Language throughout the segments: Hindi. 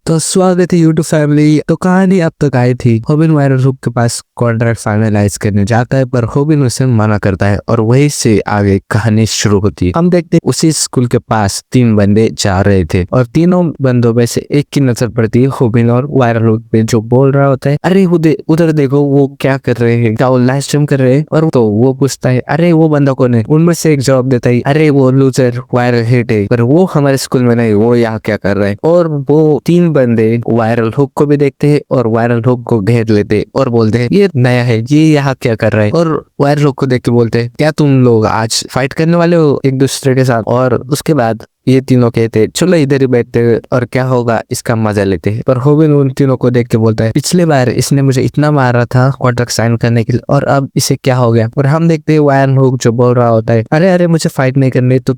तो स्वागत है यूट्यूब फैमिली। तो कहानी अब तक आई थी, होबिन वायरल हुक के पास कॉन्ट्रैक्ट फाइनलाइज करने जाता है पर होबिन उसे मना करता है और वहीं से आगे कहानी शुरू होती है। हम देखते हैं उसी स्कूल के पास 3 बंदे जा रहे थे और तीनों बंदों में से एक की नजर पड़ती है होबिन और वायरल हुक पे, जो बोल रहा होता है अरे उधर देखो वो क्या कर रहे हैं, क्या वो लाइव स्ट्रीम कर रहे हैं। और तो वो पूछता है अरे वो बंदा कौन है। उनमें से एक जवाब देता है अरे वो लूजर वायरल हिट है, पर वो हमारे स्कूल में नहीं, वो यहाँ क्या कर रहा है। और वो 3 बंदे वायरल हुक को भी देखते हैं और वायरल हुक को घेर लेते हैं और बोलते हैं ये नया है, ये यहाँ क्या कर रहा है। और वायरल हुक को देख के बोलते हैं क्या तुम लोग आज फाइट करने वाले हो एक दूसरे के साथ। और उसके बाद ये तीनों कहते चलो इधर ही बैठते हैं और क्या होगा इसका मजा लेते हैं। पर होबिन उन तीनों को देख के बोलता है पिछले बार इसने मुझे इतना मारा था कॉन्ट्रैक्ट साइन करने के लिए और अब इसे क्या हो गया। और हम देखते हैं वायरल हुक जो बोल रहा होता है अरे अरे मुझे फाइट नहीं करनी, तो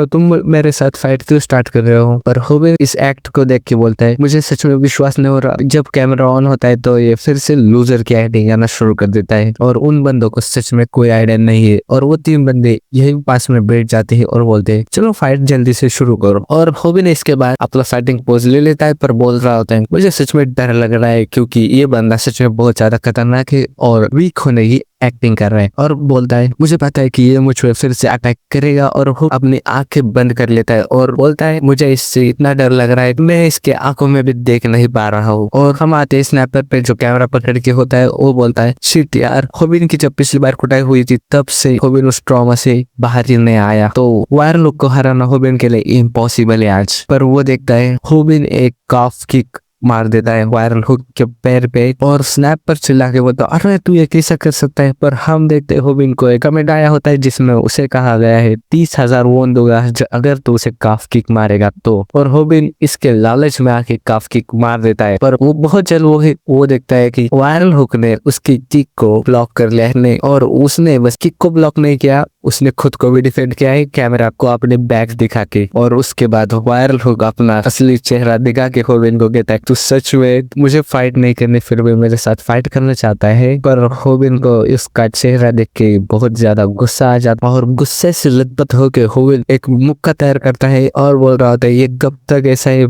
तुम मेरे साथ फाइट क्यों स्टार्ट कर रहे हो। पर होबिन इस एक्ट को देख के बोलता है मुझे सच में विश्वास नहीं हो रहा। जब कैमरा ऑन होता है तो ये फिर से लूजर की एक्टिंग करना शुरू कर देता है और उन बंदों को सच में कोई आइडिया नहीं है। और वो 3 बंदे यही पास में बैठ जाते हैं और बोलते हैं चलो फाइट जल्दी से शुरू करो। और होबिन इसके बाद अपना फाइटिंग पोज ले लेता है पर बोल रहा होता है मुझे सच में डर लग रहा है क्योंकि ये बंदा सच में बहुत ज्यादा खतरनाक है और वीक होने की एक्टिंग कर रहा है। और बोलता है मुझे पता है कि ये मुझ पर फिर से अटैक करेगा और वो अपनी आंखें बंद कर लेता है और बोलता है मुझे इससे इतना डर लग रहा है मैं इसके आंखों में भी देख नहीं पा रहा हूँ। और हम आते हैं स्नैपर पे जो कैमरा पकड़ के होता है। वो बोलता है शिट यार, होबिन की जब पिछली बार कुटाई हुई थी तब से होबिन उस ट्रॉमा से बाहर ही नहीं आया, तो वायरल हुक को हराना होबिन के लिए इम्पॉसिबल है आज। पर वो देखता है होबिन एक काफ किक मार देता है वायरल हुक के पैर पे और स्नैप पर चिल्ला के बोलता अरे तू ये कैसा कर सकता है। पर हम देखते होबिन को एक कमेंट आया होता है जिसमें उसे कहा गया है 30,000 वोन दूंगा अगर तू उसे काफ किक मारेगा तो। और होबिन इसके लालच में आके काफ किक मार देता है पर वो बहुत जल्द वो देखता है कि वायरल हुक ने उसकी किक को ब्लॉक कर लिया है और उसने बस किक को ब्लॉक नहीं किया, उसने खुद को भी डिफेंड किया है कैमरा को अपने बैक दिखा के। और उसके बाद वायरल हुक अपना असली चेहरा दिखा के होबिन को कहता है तू सच में मुझे फाइट नहीं करनी फिर भी मेरे साथ फाइट करना चाहता है। पर होबिन को इसका चेहरा देख के बहुत ज्यादा गुस्सा आ जाता है और गुस्से से लथपथ होकर होबिन एक मुक्का तैयार करता है और बोल रहा होता है ये कब तक ऐसा ही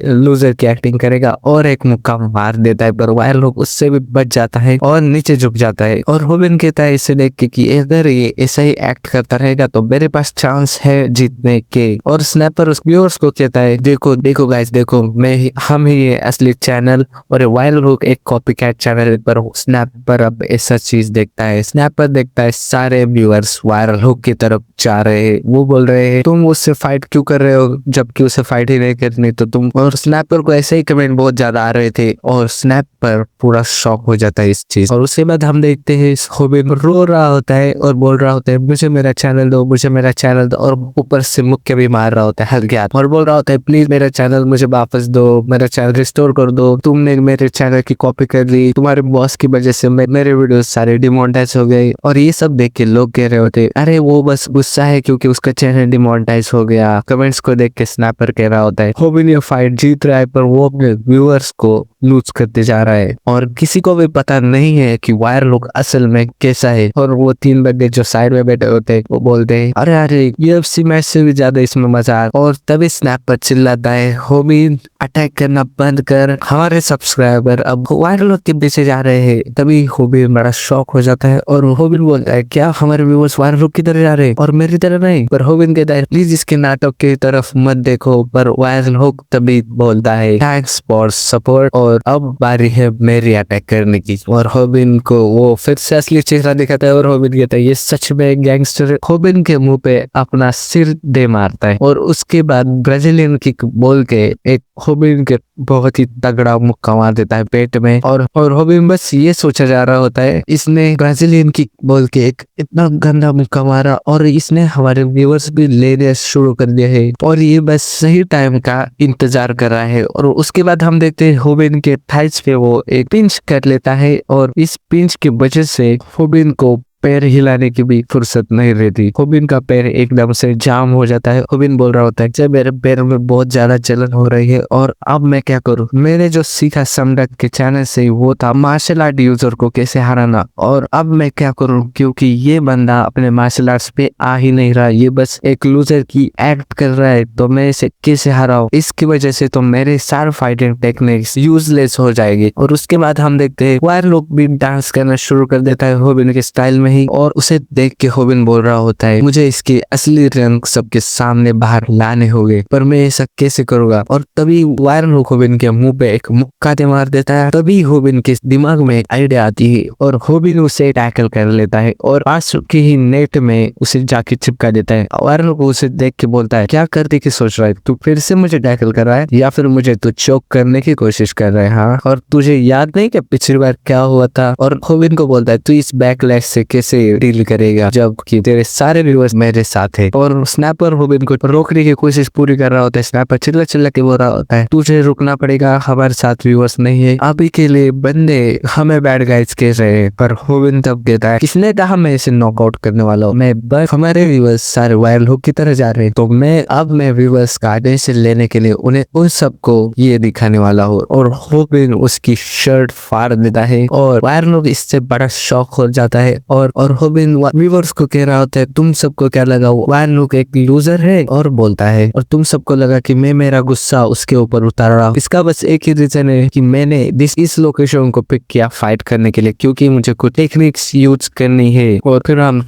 लूजर की एक्टिंग करेगा, और एक मुक्का मार देता है। पर वायरल हुक उससे भी बच जाता है और नीचे झुक जाता है। और होबिन कहता है इसे देख के कि अगर ये ऐसा ही एक्ट करता रहेगा तो मेरे पास चांस है जीतने के। और स्नैपर उस व्यूअर्स को कहता है देखो देखो गाइस देखो हम ही ये असली चैनल और वायरल हुक एक कॉपीकैट चैनल पर स्नैपर अब ऐसा चीज देखता है। स्नैपर देखता है सारे व्यूअर्स वायरल हुक की तरफ जा रहे हैं, वो बोल रहे हैं तुम उससे फाइट क्यों कर रहे हो जबकि उसे फाइट ही नहीं करनी तो तुम। और स्नैपर को ऐसे ही कमेंट बहुत ज्यादा आ रहे थे और स्नैपर पूरा शॉक हो जाता है इस चीज। और उसके बाद हम देखते हैं होबिन रो रहा होता है और बोल रहा होता है मुझे मेरा चैनल दो, मुझे मेरा चैनल दो। और ऊपर से मुक्के भी मार रहा होता है हल्के और बोल रहा होता है प्लीज मेरा चैनल मुझे वापस दो, मेरा चैनल रिस्टोर कर दो, तुमने मेरे चैनल की कॉपी कर ली, तुम्हारे बॉस की वजह से मेरे वीडियोस सारे डिमोनेटाइज हो गए। और ये सब देख के लोग कह रहे होते अरे वो बस गुस्सा है क्योंकि उसका चैनल डिमोनेटाइज हो गया। कमेंट्स को देख के स्नैपर कह रहा होता है होबिन ये फाइट जीत रहा है पर वो अपने व्यूअर्स को लूज करते जा रहा है और किसी को भी पता नहीं है कि वायरल हुक असल में कैसा है। और वो 3 बंदे जो साइड में बैठे होते हैं वो बोलते हैं अरे अरे UFC मैच से भी ज्यादा इसमें मजा आ। और तभी स्नैपर चिल्लाता है होबिन अटैक करना बंद कर, हमारे सब्सक्राइबर अब वायरल हुक के पीछे जा रहे हैं। तभी होबिन बड़ा शॉक हो जाता है और होबिन बोलता है क्या हमारे व्यूअर्स वायरल हुक की तरह जा रहे हैं और मेरी तरह नहीं। पर होबिन कहता है प्लीज इसके नाटक की तरफ मत देखो। पर वायरल हुक तभी बोलता है थैंक्स फॉर सपोर्ट और अब बारी है मेरी अटैक करने की। और होबिन को वो फिर से असली चेहरा दिखाता है और होबिन कहता है ये सच में गैंगस्टर है। होबिन के मुंह पे अपना सिर दे मारता है और उसके बाद ब्राजीलियन किक बोल के एक होबिन के बहुत ही तगड़ा मुक्का मार देता है पेट में। और होबिन बस ये सोचा जा रहा होता है इसने ब्राजीलियन किक बोल के एक इतना गंदा मुक्का मारा और इसने हमारे व्यूअर्स भी लेने शुरू कर दिया है और ये बस सही टाइम का इंतजार कर रहा है। और उसके बाद हम देखते हैं होबिन के थाइस पे वो एक पिंच कर लेता है और इस पिंच की वजह से होबिन को पैर हिलाने की भी फुर्सत नहीं रहती। होबिन का पैर एकदम से जाम हो जाता है। होबिन बोल रहा होता है जब मेरे पैर में बहुत ज्यादा जलन हो रही है और अब मैं क्या करूं। मैंने जो सीखा समडक के चैनल से वो था मार्शल आर्ट यूजर को कैसे हराना, और अब मैं क्या करूं क्योंकि ये बंदा अपने मार्शल आर्ट्स पे आ ही नहीं रहा, ये बस एक लूजर की एक्ट कर रहा है, तो मैं इसे कैसे हराऊं। इसकी वजह से तो मेरे सारे फाइटिंग टेक्निक्स यूजलेस हो जाएगी। और उसके बाद हम देखते हैं वायर लोग भी डांस करना शुरू कर देता है होबिन के स्टाइल में ही, और उसे देख के होबिन बोल रहा होता है मुझे इसके असली रंग सबके सामने बाहर लाने होंगे, पर मैं ऐसा कैसे करूंगा। और तभी वायर लोग होबिन के मुंह पे एक मुक्का दे मार देता है। तभी होबिन के दिमाग में एक आइडिया आती है और होबिन उसे टैकल कर लेता है और पास के ही नेट में उसे जाके चिपका देता है। वायर लोग उसे देख के बोलता है क्या करने की सोच रहा है, तू फिर से मुझे टैकल कर रहा है या फिर मुझे तू चोक करने की कोशिश कर रहा है। हाँ, और तुझे याद नहीं कि पिछली बार क्या हुआ था। और होबिन को बोलता है तू इस बैकलैश से कैसे डील करेगा जबकि तेरे सारे व्यूअर्स मेरे साथ है। और स्नैपर होबिन को रोकने की कोशिश पूरी कर रहा होता है। स्नैपर चिल्ला चिल्ला के बोल रहा होता है तुझे रुकना पड़ेगा, हमारे साथ व्यूअर्स नहीं है अभी के लिए, बंदे हमें बैड गाइड्स कह रहे हैं। पर होबिन तब कहता है किसने कहा मैं इसे नॉकआउट करने वाला हूँ, मैं बस हमारे व्यूअर्स सारे वायरल हुक की तरह जा रहे हैं, तो मैं व्यूअर्स का अटेंशन लेने के लिए उन्हें उन सबको ये दिखाने वाला हूँ। और होबिन उसकी शर्ट फाड़ देता है और वायरल हुक इससे बड़ा शॉक हो जाता है। और होबिन व्यूअर्स को कह रहा होता है तुम सबको क्या लगा वायरल हुक एक लूजर है, और बोलता है और तुम सबको लगा कि मैं मेरा गुस्सा उसके ऊपर उतार रहा हूँ। इसका बस एक ही रीजन है कि मैंने इस लोकेशन को पिक किया फाइट करने के लिए क्योंकि मुझे कुछ टेक्निक्स यूज करनी है। और फिर हम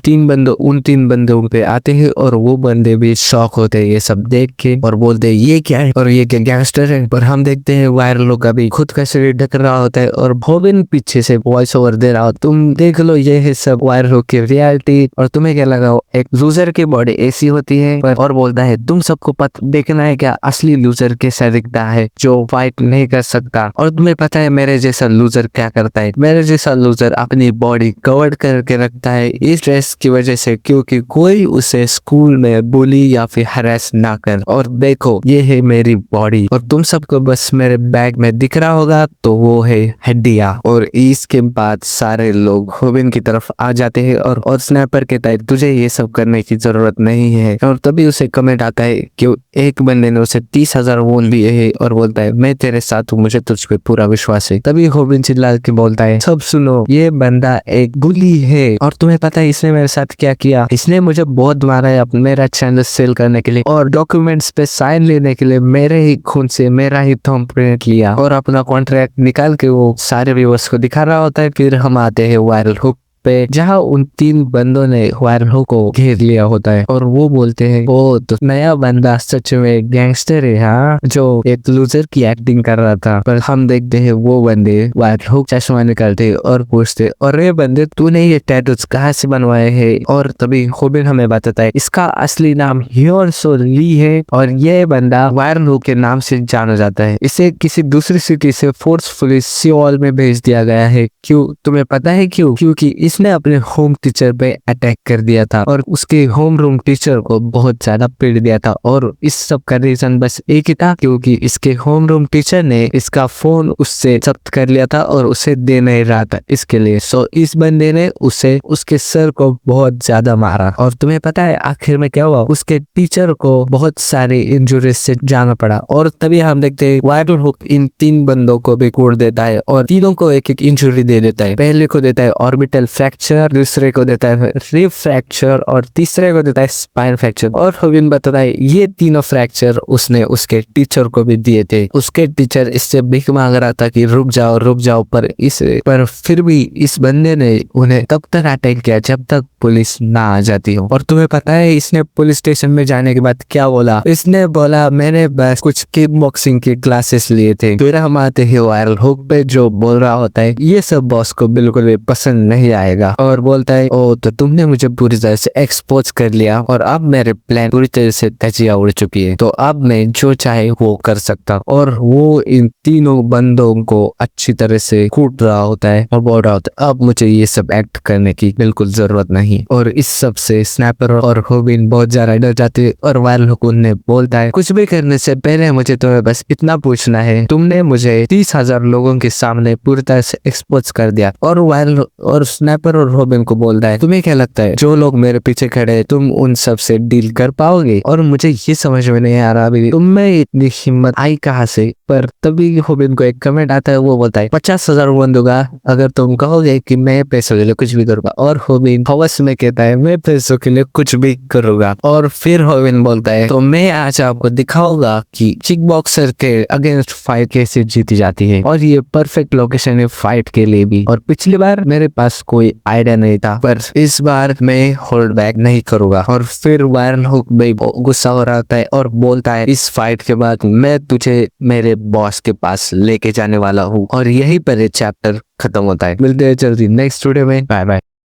उन तीन बंदों पे आते हैं और वो बंदे भी शॉक होते हैं ये सब देख के और बोलते हैं ये क्या है और ये क्या गैंगस्टर है। पर हम देखते हैं वायरल लोग अभी खुद का शरीर ढक रहा होता है और होबिन पीछे से वॉइस ओवर दे रहा हो तुम देख लो ये है सब वायरल लोग की रियलिटी, और तुम्हें क्या लगा एक लूजर की बॉडी ऐसी होती है। और बोलता है तुम सबको देखना है क्या असली लूजर कैसा दिखता है जो फाइट नहीं कर सकता, और तुम्हें पता है मेरे जैसा लूजर क्या करता है, मेरे जैसा लूजर अपनी बॉडी कवर करके रखता है इस ड्रेस की वजह से क्योंकि कोई उसे स्कूल में बुली या फिर हरेस ना कर। और देखो ये है मेरी बॉडी और तुम सबको बस मेरे बैग में दिख रहा होगा तो वो है हड्डियां। और इसके बाद सारे लोग होबिन की तरफ आ जाते हैं और स्नैपर कहता है तुझे ये सब करने की जरूरत नहीं है। और तभी उसे कमेंट आता है कि एक बंदे ने उसे 30,000 वोन दिए है और बोलता है मैं तेरे साथ हूँ, मुझे तुझ पे पूरा विश्वास है। तभी होबिन चिल्ला के बोलता है सब सुनो ये बंदा एक बुली है और तुम्हें पता है इसने मेरे साथ क्या किया, इसने मुझे बहुत मारा है मेरा चैनल सेल करने के लिए और डॉक्यूमेंट्स पे साइन लेने के लिए मेरे ही खून से मेरा ही थंबप्रिंट लिया और अपना कॉन्ट्रैक्ट निकाल के वो सारे व्यूअर्स को दिखा रहा होता है। फिर हम आते हैं वायरल हुक पे जहाँ उन तीन बंदों ने वायरल हुक को घेर लिया होता है और वो बोलते हैं वो तो नया बंदा सच में गैंगस्टर है हाँ, जो एक लूजर की एक्टिंग कर रहा था। पर हम देखते हैं वो बंदे वायरल हुक चश्मा निकालते और पूछते और ये बंदे तूने ये टैटूज कहाँ से बनवाए हैं। और तभी होबिन हमें बताता है इसका असली नाम हियोन सो ली है और ये बंदा वायरल हुक के नाम से जाना जाता है। इसे किसी दूसरी सिटी से फोर्सफुली सियोल में भेज दिया गया है। क्यों तुम्हें पता है क्यों? क्योंकि इसने अपने होम टीचर पे अटैक कर दिया था और उसके होम रूम टीचर को बहुत ज्यादा पीट दिया था और इस सब का रीजन बस एक ही था क्योंकि इसके होम रूम टीचर ने इसका फोन उससे जब्त कर लिया था और उसे दे नहीं रहा था इसके लिए। सो इस बंदे ने उसे उसके सर को बहुत ज्यादा मारा और तुम्हें पता है आखिर में क्या हुआ, उसके टीचर को बहुत सारे इंजुरीज से जाना पड़ा। और तभी हम देखते हैं वायरल हुक इन तीन बंदों को भी कोड़ देता है और तीनों को एक एक इंजुरी दे देता है। पहले को देता है ऑर्बिटल फ्रैक्चर, दूसरे को देता है रिब फ्रैक्चर और तीसरे को देता है स्पाइन फ्रैक्चर। और होबिन बताता है ये तीनों फ्रैक्चर उसने उसके टीचर को भी दिए थे। उसके टीचर इससे भीख मांग रहा था कि रुक जाओ पर फिर भी इस बंदे ने उन्हें तब तक अटैक किया जब तक पुलिस ना आ जाती हो। और तुम्हें पता है इसने पुलिस स्टेशन में जाने के बाद क्या बोला? इसने बोला मैंने बस कुछ किक बॉक्सिंग की क्लासेस लिए थे। फिर हम आते हैं वायरल हुक पे जो बोल रहा होता है ये सब बॉस को बिल्कुल भी पसंद नहीं आएगा और बोलता है ओ तो तुमने मुझे पूरी तरह से एक्सपोज कर लिया और अब मेरे प्लान पूरी तरह से धजिया उड़ चुकी है, तो अब मैं जो चाहे वो कर सकता। और वो इन तीनों बंदों को अच्छी तरह से कूट रहा होता है और बोल रहा होता है अब मुझे ये सब एक्ट करने की बिल्कुल जरूरत नहीं नहीं। और इस सब से स्नैपर और होबिन बहुत ज्यादा डर जाते और वायरल हुक उन्हें बोलता है, कुछ भी करने से पहले मुझे तुम्हें बस इतना पूछना है, तुमने मुझे 30,000 लोगों के सामने पूरी तरह से एक्सपोज कर दिया। और वायरल और स्नैपर और होबिन को बोलता है, तुम्हें क्या लगता है जो लोग मेरे पीछे खड़े हैं तुम उन सब से डील कर पाओगे? और मुझे ये समझ में नहीं आ रहा अभी तुम में इतनी हिम्मत आई कहाँ से। पर तभी होबिन को एक कमेंट आता है, वो बोलता है 50,000 वन दूंगा अगर तुम कहोगे कि मैं पैसों के लिए कुछ भी करूंगा। और होबिन हवस में कहता है, मैं पैसों के लिए कुछ भी करूंगा। और फिर होबिन बोलता है, तो मैं आज आपको दिखाऊंगा कि किक बॉक्सर के अगेंस्ट फाइट कैसे जीती जाती है। और ये परफेक्ट लोकेशन है फाइट के लिए भी। और पिछली बार मेरे पास कोई आइडिया नहीं था, पर इस बार मैं होल्ड बैक नहीं करूंगा। और फिर वायरल हुक भी गुस्सा हो रहा है और बोलता है, इस फाइट के बाद मैं तुझे मेरे बॉस के पास लेके जाने वाला हूँ। और यही पर चैप्टर खत्म होता है। मिलते हैं जल्दी नेक्स्ट वीडियो में। Bye bye.